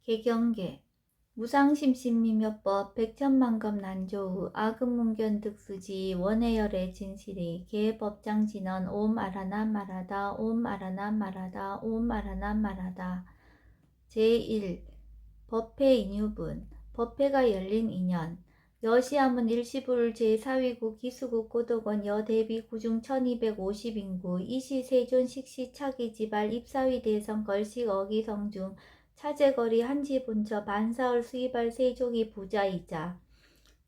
개경계 무상심신미묘법 백천만급 난조우 아금문견득수지 원해열의 진실이 개법장진언 옴 아라나 말하다 옴 아라나 말하다 옴 아라나 말하다. 제1. 법회 인유분 법회가 열린 인연 여시함은 일시불 제4위국 기수국 고덕원 여대비 구중 1250인구 이시 세존 식시 차기지발 입사위 대성 걸식 어기성중 차제거리 한지 본처 반사월 수이발 세종이 부자이자.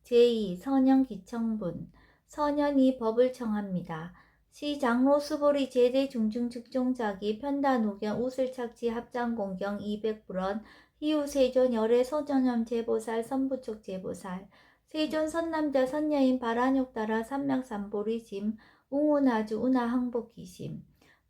제2. 선현 기청분 선현이 법을 청합니다. 시 장로 수보리 제대 중중 즉종자기 편단우경 우슬착지 합장공경 200불원 희우 세존 열애 서전염 제보살 선부촉 제보살 세존 선남자 선녀인 바란욕 따라 삼명삼보리짐 웅운아주 운하항복기심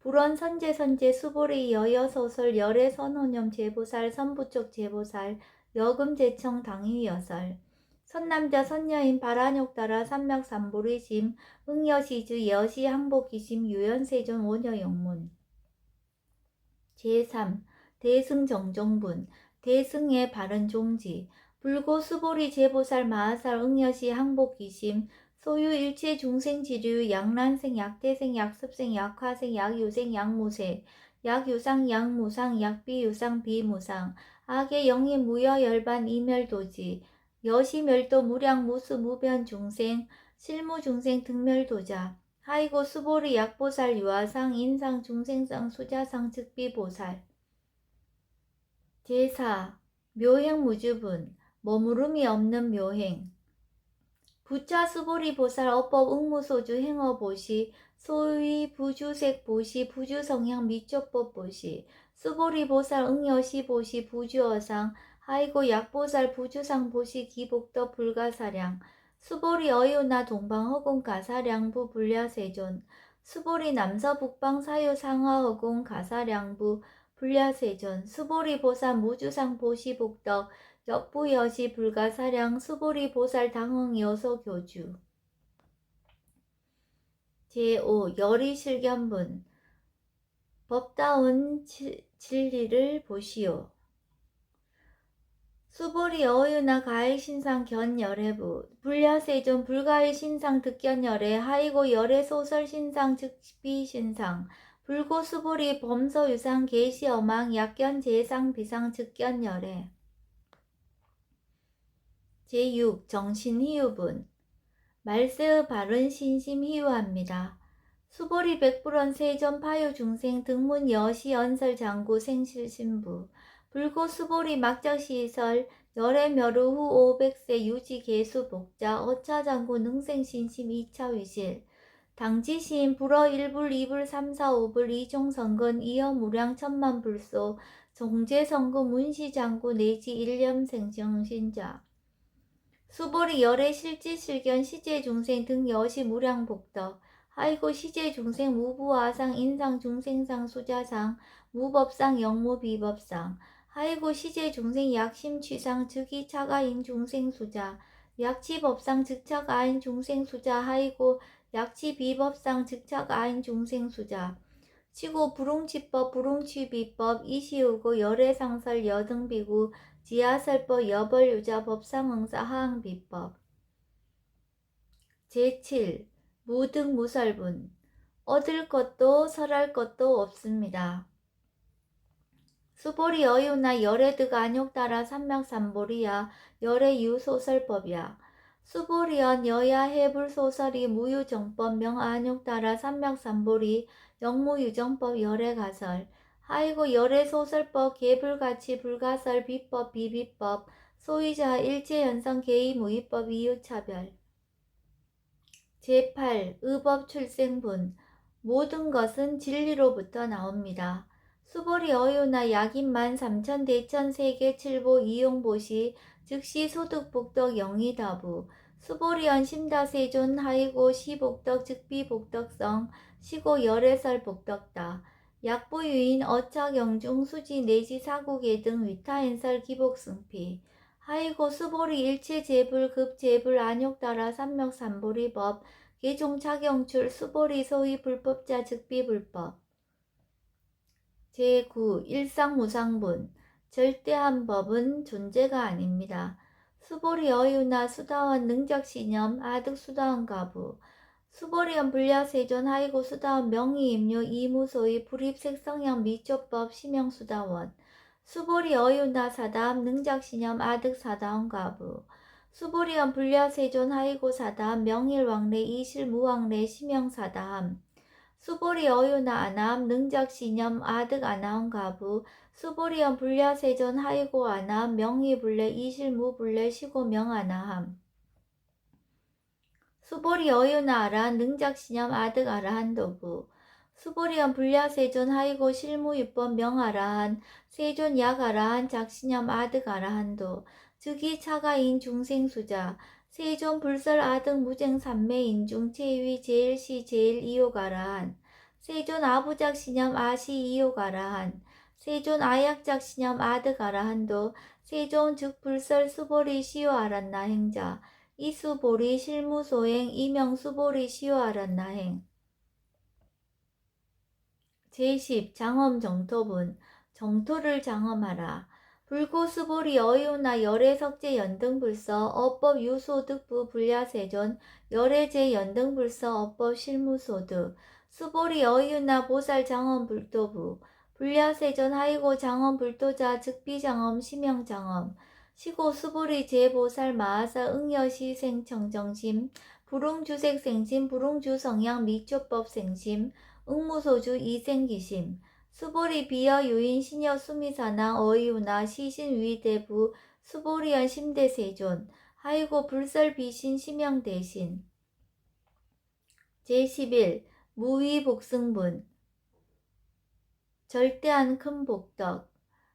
불원 선제 수보리 여여소설 열애 선호념 제보살 선부촉 제보살 여금제청 당위여설 선남자 선녀인 바란욕 따라 삼명삼보리짐 응여시주 여시 항복기심 유연세존 원여영문. 제3. 대승정종분 대승의 바른 종지 불고 수보리 제보살 마하살 응여시 항복기심 소유 일체 중생지류 약란생 약대생 약습생 약화생 약유생 약무생 약유상 약무상 약비유상 비무상 악의 영희 무여 열반 이멸도지 여시멸도 무량 무수 무변 중생 실무 중생 등멸도자 하이고 수보리 약보살 유아상 인상 중생상 수자상 즉비보살. 제4. 묘행 무주분 머무름이 없는 묘행 부차 수보리 보살 어법 응무소주 행어보시 소위 부주색 보시 부주성향 미촉법 보시 수보리 보살 응여시 보시 부주어상 하이고 약보살 부주상 보시 기복덕 불가사량 수보리 어유나 동방허공 가사량부 불야세존 수보리 남서북방 사유 상하허공 가사량부 불야세존 수보리 보살 무주상 보시 복덕 역부여시 불가사량 수보리 보살 당흥 여소교주. 제5. 열의실견분 법다운 진리를 보시오. 수보리 어유나 가의 신상 견열애부 불야세존 불가의 신상 득견열애 하이고 열애 소설 신상 즉비 신상 불고 수보리 범서 유상 계시 어망 약견 제상 비상 즉견열애. 제6. 정신희유분 말세의 바른 신심 희유합니다. 수보리 백불원 세존 파유 중생 등문 여시 연설 장구 생실신부 불고 수보리 막자시설 열애 멸우 후 500세 유지 개수 복자 어차장구 능생신심 2차 위실 당지시인 불어 1불 2불 3, 4, 5불 이종성근 이어무량 천만불소 종제성구 문시장구 내지 일념생정신자 수보리 열애 실지실견 시제중생 등 여시 무량복덕 하이고 시제중생 무부아상 인상중생상 수자상 무법상 영무비법상 하이고 시제중생 약심취상 즉이 차가인 중생수자 약치법상 즉차가인 중생수자 하이고 약치비법상 즉차가인 중생수자 치고 불웅치법 불웅치비법 이시우고 열애상설 여등비구 지하설법 여벌유자 법상응사 하항비법. 제7. 무등무설분 얻을 것도 설할 것도 없습니다. 수보리 어유나 열애드가 안욕 따라 삼명삼보리야 열애 유소설법이야 수보리언 여야 해불소설이 무유정법 명안욕 따라 삼명삼보리 영무유정법 열애가설 하이고 열애소설법 개불가치 불가설 비법 비비법 소위자 일제연성 개의무위법 이유차별. 제8. 의법 출생분 모든 것은 진리로부터 나옵니다. 수보리 어유나 약인만 3천 대천 세계 칠보 이용보시 즉시 소득복덕 영의다부 수보리언 심다세존 하이고 시복덕 즉비복덕성 시고 열애설 복덕다 약부유인 어차경중 수지 내지 사국의 등 위타인설 기복승피 하이고 수보리 일체제불 급제불 안욕 따라 삼명삼보리법 개종차경출 수보리 소위 불법자 즉비불법. 제9. 일상무상분 절대한 법은 존재가 아닙니다. 수보리 어유나 수다원 능적신념 아득수다원 가부 수보리언 불야세존 하이고 수다원 명의임료 이무소의 불입색성형 미조법 심형수다원 수보리 어유나 사다함 능작신념 아득사다원 가부 수보리언 불야세존 하이고 사다함 명일왕래 이실무왕래 심형사다함 수보리 어유나 아나함 능작신념 아득 아나함 가부 수보리언 불야세존 하이고 아나함 명의불래 이실무불래 시고명 아나함 수보리 어유나 아라한 능작신념 아득 아라한 도부 수보리언 불야세존 하이고 실무유법 명아라한 세존 약아라한 작신념 아득 아라한도 즉이 차가인 중생수자 세존 불설 아득 무쟁삼매인중 체위 제일시 제일 이욕아라한 세존 아부작신념 아시 이욕아라한 세존 아약작신념 아득 아라한도 세존 즉 불설 수보리 시요 아란나 행자 이수보리 실무소행 이명수보리 시효아란나행 제10 장엄 정토분 정토를 장엄하라 불고수보리 어유나 열애석제 연등불서 어법 유소득부 불야세존 열애제 연등불서 어법 실무소득 수보리 어유나 보살 장엄 불도부 불야세존 하이고 장엄 불도자 즉비장엄 심형장엄 시고 수보리 제보살 마하사 응여시 생청정심 불응주색 생심 불응주성향 미초법 생심 응무소주 이생기심 수보리 비여 유인 신여 수미사나 어이우나 시신위대부 수보리연 심대세존 하이고 불설 비신 심형대신 제11 무위복승분 절대한 큰 복덕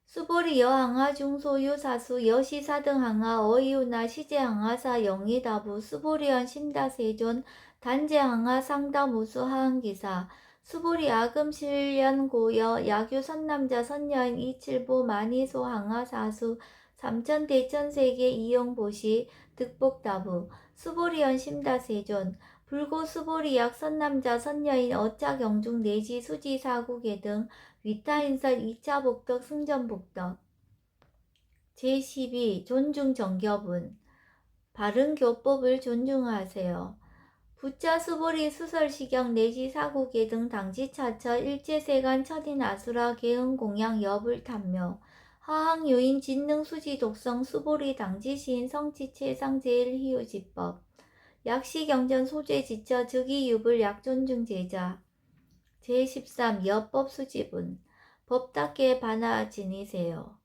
수보리 여항하 중소유 사수 여시사등항하 어이우나 시제항하사 영의다부 수보리언 심다세존 단제항하 상다무수 하항기사 수보리 아금실련 고여 야규 선남자 선여인 이칠보 만이소 항하 사수 삼천대천세계 이용보시 득복다부 수보리언 심다세존 불고 수보리약 선남자 선여인 어차경중 내지 수지 사국계 등 위타인설 2차 복덕 승전복덕 제12 존중 정ገብ은 바른 교법을 존중하세요. 부자 수보리 수설시경 내지 사국계 등 당지차처 일제세간 첫인 아수라 개응 공양 여불 탐묘 하항 요인 진능 수지 독성 수보리 당지시인 성치 최상 제일 희우지법 약시경전 소재 지처 즉위 유불 약존중 제자 제13 여법 수지분 법답게 반하 지니세요.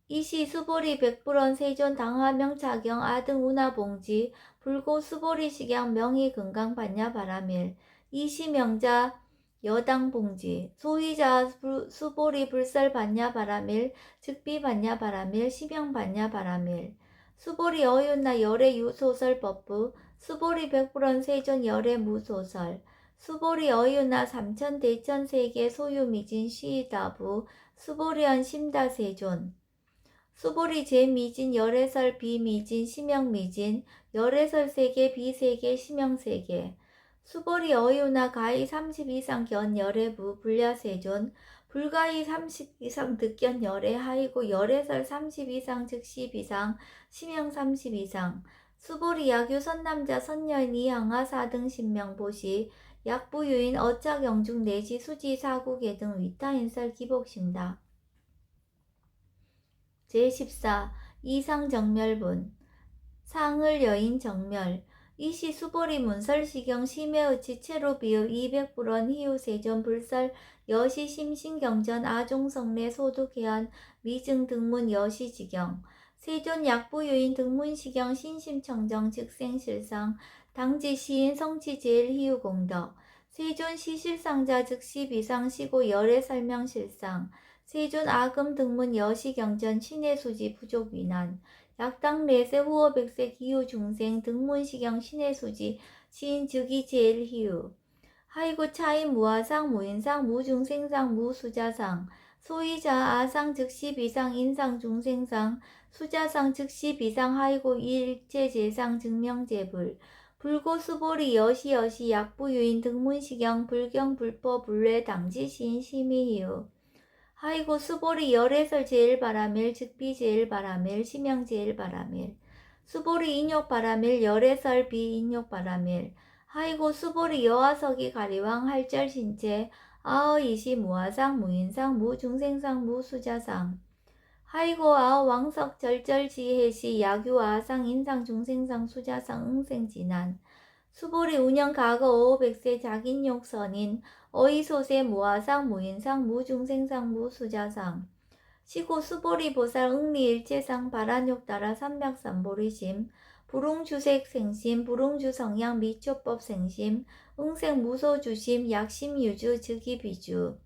이시 수보리 백불원 세존 당화명 차경 아등 운하봉지 불고 수보리 식양 명의 금강 반야 바라밀 이시 명자 여당 봉지 소위자 수보리 불설 반야 바라밀 즉비 반야 바라밀 심형 반야 바라밀 수보리 어윤나 열애 유소설 법부 수보리 백불원 세존 열애 무소설 수보리 어유나 삼천대천세계 소유미진 시다부 수보리언 심다세존 수보리 제미진 열애설 비미진 심형미진 열애설 세계 비세계 심형세계 수보리 어유나 가히 30 이상 견 열애부 불야세존 불가히 30 이상 득견 열애 하이고 열애설 30 이상 즉 10 이상 심형 30 이상 수보리 야규 선남자 선여인 이항하 사등 신명보시 약부유인 어차경중 내지 수지 사국계 등 위타인설 기복심다. 제14 이상정멸분 상을 여인 정멸 이시 수보리 문설시경 심해의치 채로 비읍 200불원 희우세존 불설 여시 심신경전 아종성내 소득해안 미증 등문 여시지경 세존 약부유인 등문시경 신심청정 즉생실상 당지시인 성치제일 희우공덕 세존 시실상자 즉시 비상시고 열애 설명실상 세존 아금 등문 여시경전 신해수지 부족위난 약당 내세 후어 백세 기후 중생 등문시경 신해수지 시인 즉이 제일 희우 하이고 차인 무아상 무인상 무중생상 무수자상 소이자 아상 즉시 비상 인상 중생상 수자상 즉시 비상 하이고 일체제상 증명제불 불고수보리 여시 약부유인 등문시경 불경 불법 불례 당지시인 심의희우 하이고 수보리 열애설 제일바라밀 즉비 제일바라밀 심형 제일바라밀 수보리 인욕바라밀 열애설 비인욕바라밀 하이고 수보리 여화석이 가리왕 할절신체 아어이시 무화상 무인상 무중생상 무수자상 하이고 아어 왕석 절절지혜시 야규 아상 인상 중생상 수자상 응생진안 수보리 운영 과거 500세 작인욕 선인 어이소세 무화상 무인상 무중생상 무수자상 시고 수보리 보살 응리일체상 바란욕 따라 삼맥삼보리심 불웅주색 생심 불웅주 성향 미초법 생심 응생 무소주심 약심유주 즉이비주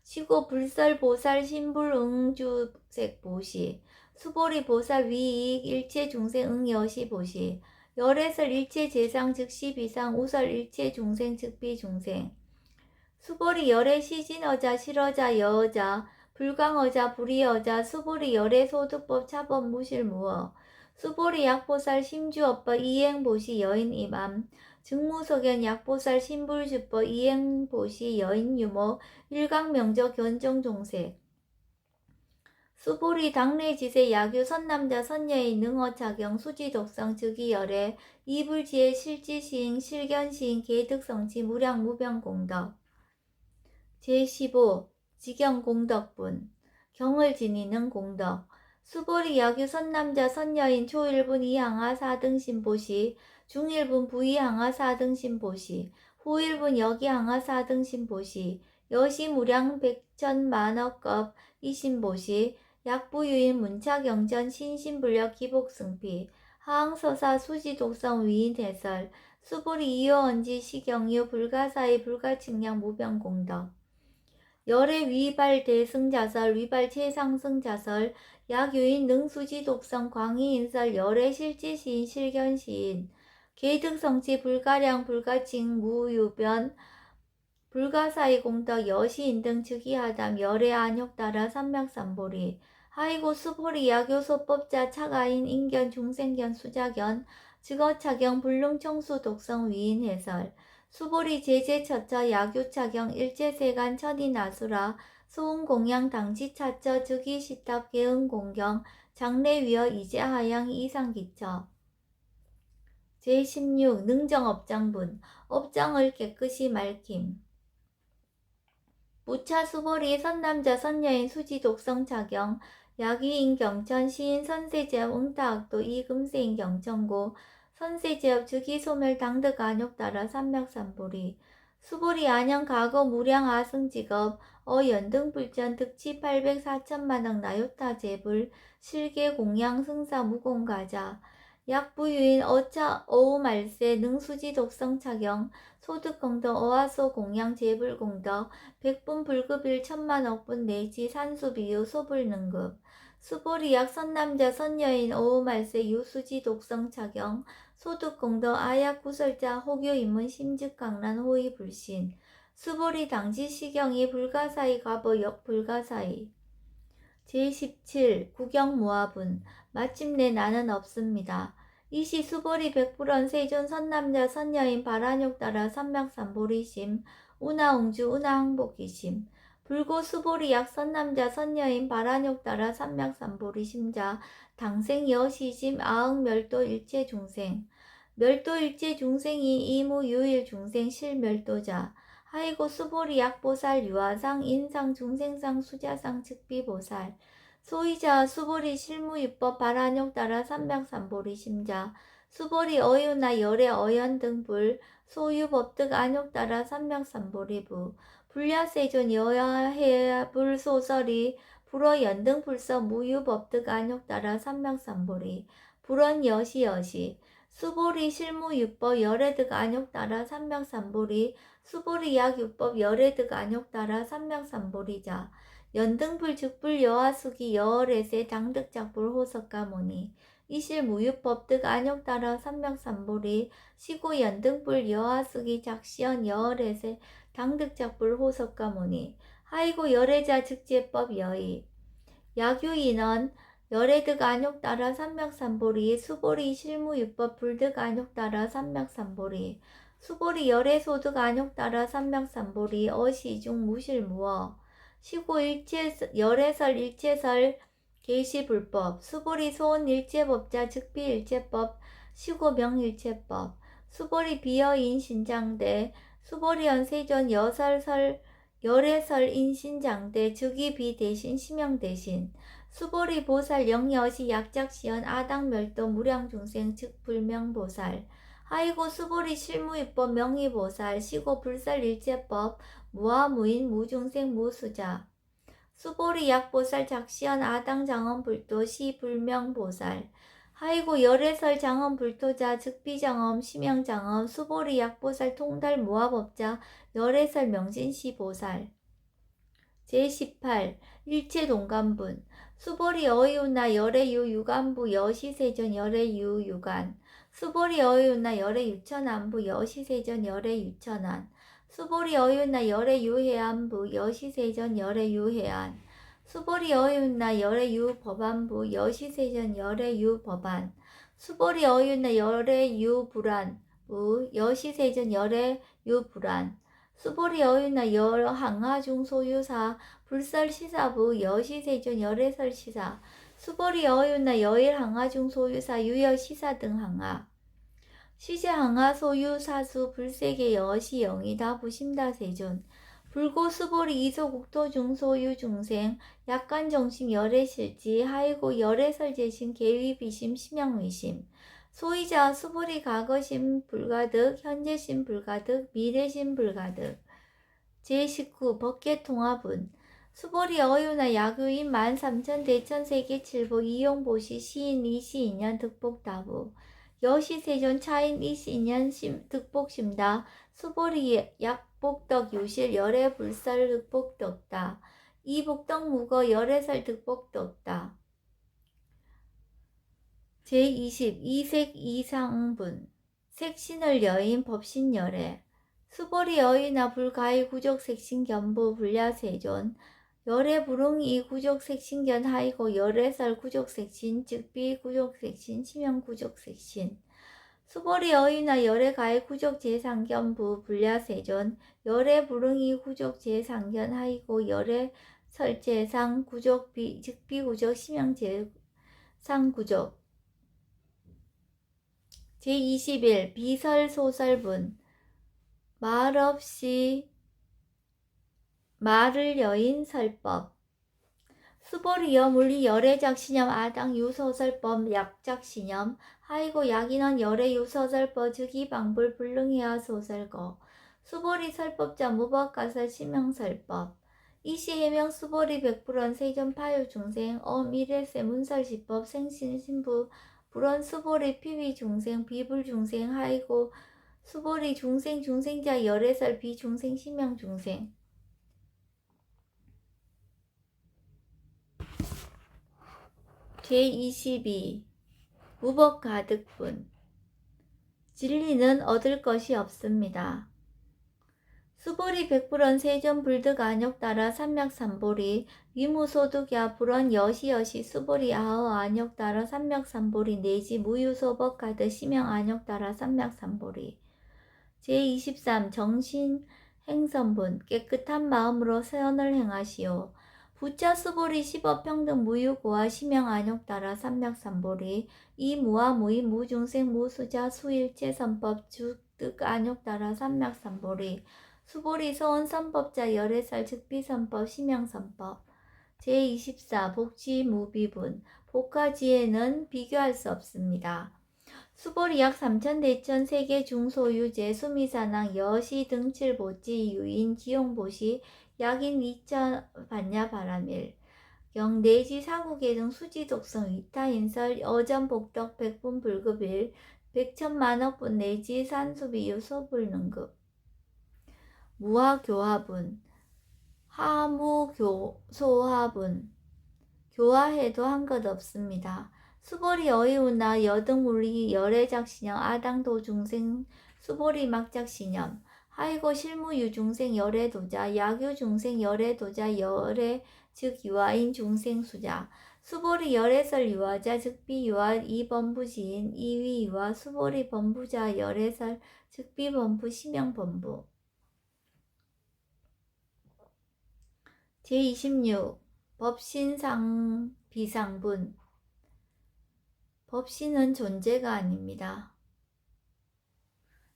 시고 불설 보살 신불 응주색 보시 수보리 보살 위익 일체 중생 응여시 보시 열애설 일체 재상 즉시 비상 우설 일체 중생 즉비 중생 수보리 열애 시진어자 실어자 여어자 불광어자 불이어자 수보리 열애 소득법 차법 무실무어 수보리 약보살 심주업법 이행보시 여인 임암 증무석연 약보살 신불주법 이행보시 여인 유모 일광명저 견정종색 수보리 당례지세 야규 선남자 선여인 능어차경 수지독성 즉이열애 이불지혜 실지시인 실견시인 계득성치 무량무병공덕 제15 지경공덕분 경을 지니는 공덕 수보리 야규 선남자 선여인 초일분 이항하 4등신 보시 중일분 부이항하 4등신 보시 후일분 여기항하 4등신 보시 여시무량 백천만억급 이신보시 약부유인 문차경전 신신불력 기복승피 하항서사 수지독성 위인해설 수보리 이효언지 시경유 불가사의 불가측량 무병공덕 열애 위발 대승자설 위발 최상승자설 약유인 능수지 독성 광희인설 열애 실지시인 실견시인 계득성치 불가량 불가칭 무유변 불가사의 공덕 여시인 등 즉위하담 열애 안욕 따라 삼맥삼보리 하이고 수보리 야교소법자 차가인 인견 중생견 수자견 즉어차경 불능청수 독성 위인해설 수보리 제제처처 야규차경 일제세간 천인아수라 소음공양 당지차처 즉위시탑 개응공경 장래위어 이제하양 이상기처 제16 능정업장분 업장을 깨끗이 맑힘 무차 수보리 선남자 선여인 수지 독성 차경 야기인 경천 시인 선세제업 응타학도 이금세인 경천고 선세제업 즉위 소멸 당득 안욕 따라 삼맥삼보리 수보리 안영 과거 무량 아승직업 어연등불전 득치 800 4천만억 나요타 제불 실계 공양 승사 무공가자 약부유인 어차 어우말세 능수지 독성 차경 소득공덕 어화소 공양 재불공덕 백분 불급일 천만억분 내지 산수비유 소불능급 수보리약 선남자 선여인 어우말세 유수지 독성 차경 소득공덕 아약 구설자 호교인문 심즉강란 호의불신 수보리 당지 시경이 불가사의 과보 역불가사의 제17 구경무화분 마침내 나는 없습니다. 이시 수보리 백불원 세존 선남자 선여인 바란욕 따라 삼맥삼보리심 운하옹주 운하항복이심 불고 수보리 약 선남자 선여인 바란욕 따라 삼맥삼보리심자 당생 여시심 아흥멸도 일체중생 멸도 일체중생이 이무유일 중생 실멸도자 하이고 수보리 약보살 유화상 인상 중생상 수자상 즉비보살 소이자 수보리 실무유법 바란욕 따라 삼맥삼보리 심자 수보리 어유나 열애 어연등불 소유법득 안욕 따라 삼맥삼보리부 불야세존 여야해 불소설이 불어연등불서 무유법득 안욕 따라 삼맥삼보리 불언여시여시 수보리 실무유법 열애득 안욕 따라 삼맥삼보리 수보리 약유법 열애득 안욕 따라 삼맥삼보리자 연등불 즉불 여하수기 여월에세 당득작불 호석가모니 이실 무유법득 안욕 따라 삼맥삼보리 시고 연등불 여하수기 작시연 여월에세 당득작불 호석가모니 하이고 열애자 즉제법 여의 야규인원 열애득 안욕 따라 삼맥삼보리 수보리 실무유법 불득 안욕 따라 삼맥삼보리 수보리 열애소득 안욕 따라 삼맥삼보리 어시중 무실무어 시고 열애설 일체설 계시불법, 수보리 소원 일체법자 즉비 일체법, 시고 명일체법, 수보리 비어인 신장대, 수보리 연세존 열애설 인신장대, 즉위 비 대신 심형 대신, 수보리 보살 영여시 약작시연 아당멸도 무량중생 즉 불명보살, 하이고 수보리 실무입법 명의보살, 시고 불살일체법 무아무인 무중생 무수자, 수보리 약보살 작시연 아당장엄불도 시불명보살, 하이고 열애설 장엄불토자 즉비장엄 심형장엄 수보리 약보살 통달 무아법자 열애설 명진시보살. 제18 일체동간분, 수보리 어이운나 열애유 유간부 여시세전 열애유 유간, 수보리 어이운나 열애유천안부 여시세전 열애유천안, 수보리 어이운나 열애유해안부 여시세전 열애유해안, 수보리 어이운나 열애유법안부 여시세전 열애유법안, 수보리 어이운나 열애유불안부 여시세전 열애유불안, 수보리 어윤나 열항하중 소유사 불설시사부 여시세존 열애설시사, 수보리 어윤나 여일항하중 소유사 유여시사 등 항하, 시제항하 소유사수 불세계 여시 영이다 부심다 세존, 불고 수보리 이소국토중 소유 중생 약간정심 열애실지 하이고 열애설 제신 계위비심 심양위심, 소이자 수보리 과거심 불가득 현재심 불가득 미래심 불가득. 제19 법계통합은, 수보리 어유나 야교인 13,000 대천세계 칠보 이용보시 시인 이시인년 득복다부, 여시세존 차인 이시인년 득복심다, 수보리 약복덕 유실 열애불설 득복덕다, 이복덕 무거 열애설 득복덕다. 제20 이색 이상분, 색신을 여인 법신열애, 수보리 여인아 불가의 구족 색신 견부 불야세존, 열애 불응이 구족 색신견 하이고 열애설 구족 색신 즉비 구족 색신 심형 구족 색신, 수보리 여인아 열애 가의 구족 제상견부 불야세존, 열애 불응이 구족 제상견 하이고 열애 설제상 구족 즉비 구족 심형 제상 구족. 제21 비설소설분, 말없이 말을 여인 설법, 수보리 여물리 열애작신염 아당 유소설법 약작신염 하이고 약인원 열애 유소설법 즉이 방불 불능해야 소설거, 수보리 설법자 무법가설 심형설법, 이시해명 수보리 백불원 세존파유 중생 어미래세 문설시법 생신신부 불원 수보리 피위 중생 비불 중생 하이고 수보리 중생 중생자 열애설 비중생 심형 중생. 제22 무법 가득분, 진리는 얻을 것이 없습니다. 수보리 백불원 세존 불득 안욕 따라 삼맥삼보리 위무소득야 불원 여시여시 수보리 아허 안욕 따라 삼맥삼보리 내지 무유소법 가득 심형 안욕 따라 삼맥삼보리. 제23 정신 행선분, 깨끗한 마음으로 세언을 행하시오. 부차 수보리 시법평등 무유고와 심형 안욕 따라 삼맥삼보리 이무와 무이 무중생 무수자 수일체 선법 주득 안욕 따라 삼맥삼보리 수보리 소원선법자 열애설 즉비선법 심형선법. 제24 복지무비분, 복가지에는 비교할 수 없습니다. 수보리 약 3천 대천 세계 중소유제 수미사낭 여시 등칠보지 유인 기용보시 약인 2천 반야 바람일 경 내지 사국계 등 수지독성 위타인설 어전복덕 백분 불급일 백천만억분 내지 산수비유 소불능급. 무화교화분, 하무교소화분, 교화해도 한 것 없습니다. 수보리 어이우나 여등물리 열애작신염 아당도중생 수보리 막작신염 하이고 실무유중생 열애도자 약유중생 열애도자 열애 즉 유아인 중생수자 수보리 열애설 유아자 즉비 유아 이범부지인 이위 유아 수보리 범부자 열애설 즉비 범부 심형 범부. 제26 법신상 비상분. 법신은 존재가 아닙니다.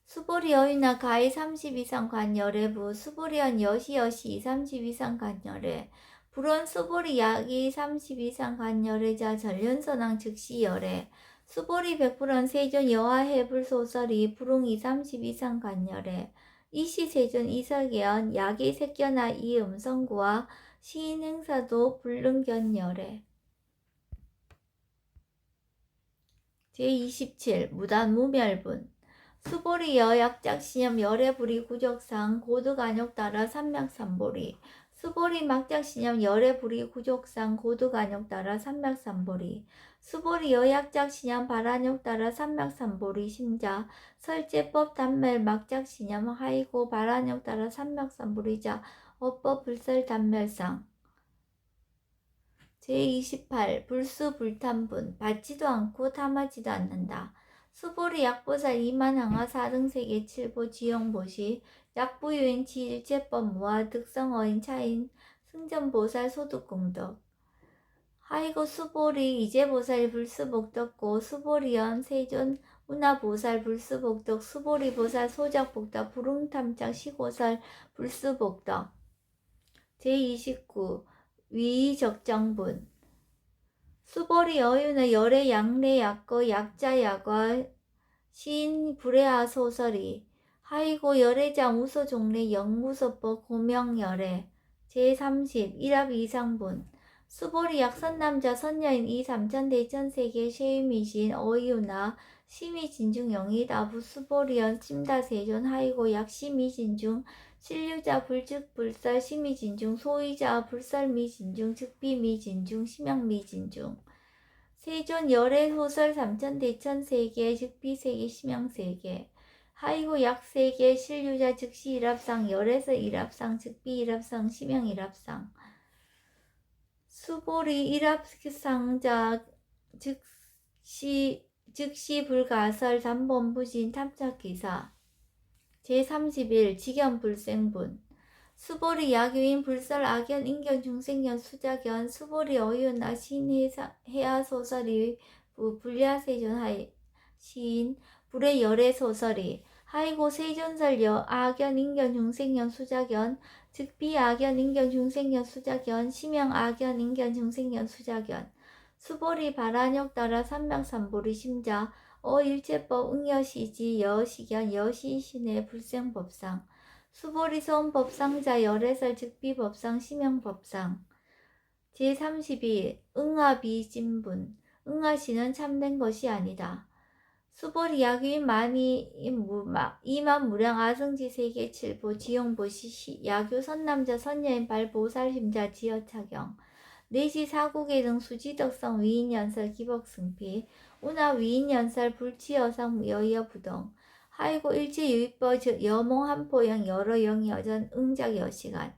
수보리 여유나 가히 30 이상 관열애부 수보리한 여시 30 이상 관열애 불원 수보리 약이 30 이상 관열애자 전련선왕 즉시 열애 수보리 백불원 세존 여하해불 소설이 불웅이 30 이상 관열애 이시 세존 이설계연 약이 색견하 이 음성구와 시인 행사도 불능견열애. 제27 무단 무멸분. 수보리 여약작신염 열애불이 구족상 고득안욕 따라 삼맥삼보리 수보리 막작신염 열애불이 구족상 고득안욕 따라 삼맥삼보리 수보리 여약작신염 발안욕 따라 삼맥삼보리 심자 설제법 단멸 막작신염 하이고 발안욕 따라 삼맥삼보리자 어법 불설 단멸상. 제28 불수불탐분. 받지도 않고 탐하지도 않는다. 수보리 약보살 이만항하 사등세계 칠보 지용보시 약부유인 지일체법 무화 득성어인 차인 승전보살 소득공덕 하이고 수보리 이제보살 불수복덕고 수보리연 세존 운하보살 불수복덕 수보리보살 소작복덕 불웅탐착 시고설 불수복덕. 제29 위적정분. 수보리 여유는 열애 양례 약거 약자 약과 시인 불애하 소설이 하이고 열애자 무소 종례 영무소법 고명 열애. 제30 일합 이상분. 수보리 약선남자 선녀인 이 삼천대천세계 쉐유미신 어이유나 심의진중 영이다부 수보리연 심다세존 하이고 약심의진중 신류자 불즉불설 심의진중 소의자 불설미진중 즉비미진중 심양미진중 세존 열애소설 삼천대천세계 즉비세계 심양세계 하이고 약세계 신류자 즉시 일합상 열애서 일합상 즉비 일합상 심양 일합상 수보리 일합상자 즉시 불가설 단본부진 탐착기사. 제31 직연불생분. 수보리 약유인 불설 악연 인견 중생연 수작연 수보리 어유나 신해하소설이 불야세존 시인 불의 열애소설이 하이고 세존설 악연 인견 중생연 수작연 즉비 악연 인견 중생연 수작연 심양 악연 인견 중생연 수작연 수보리 발안욕 따라 삼맥삼보리 심자 어일체법 응여시지 여시견 여시신의 불생법상 수보리 소음법상자 열애설 즉비법상 심양법상. 제32 응아비진분. 응아시는 참된 것이 아니다. 수보리 약유인 이만 무량 아승지 세계 칠보 지용보시 약유 선남자 선녀인 발보살 심자 지어차경 내시 사국의 등 수지덕성 위인연설 기복승피 운하 위인연설 불치여상 여여부동 하이고 일체유입법 여몽한포영 여러영 여전 응작 여시간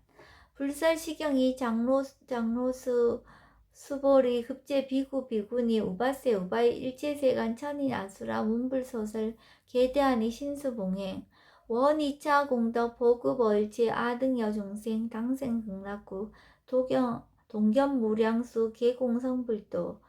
불설시경이 장로수 수보리 급제 비구 비구니 우바세 우바이 일체세간 천인 아수라 문불소설 계대하니 신수봉행 원이차 공덕 보급어일체 아등여 중생 당생 극락구 동견무량수 계공성불도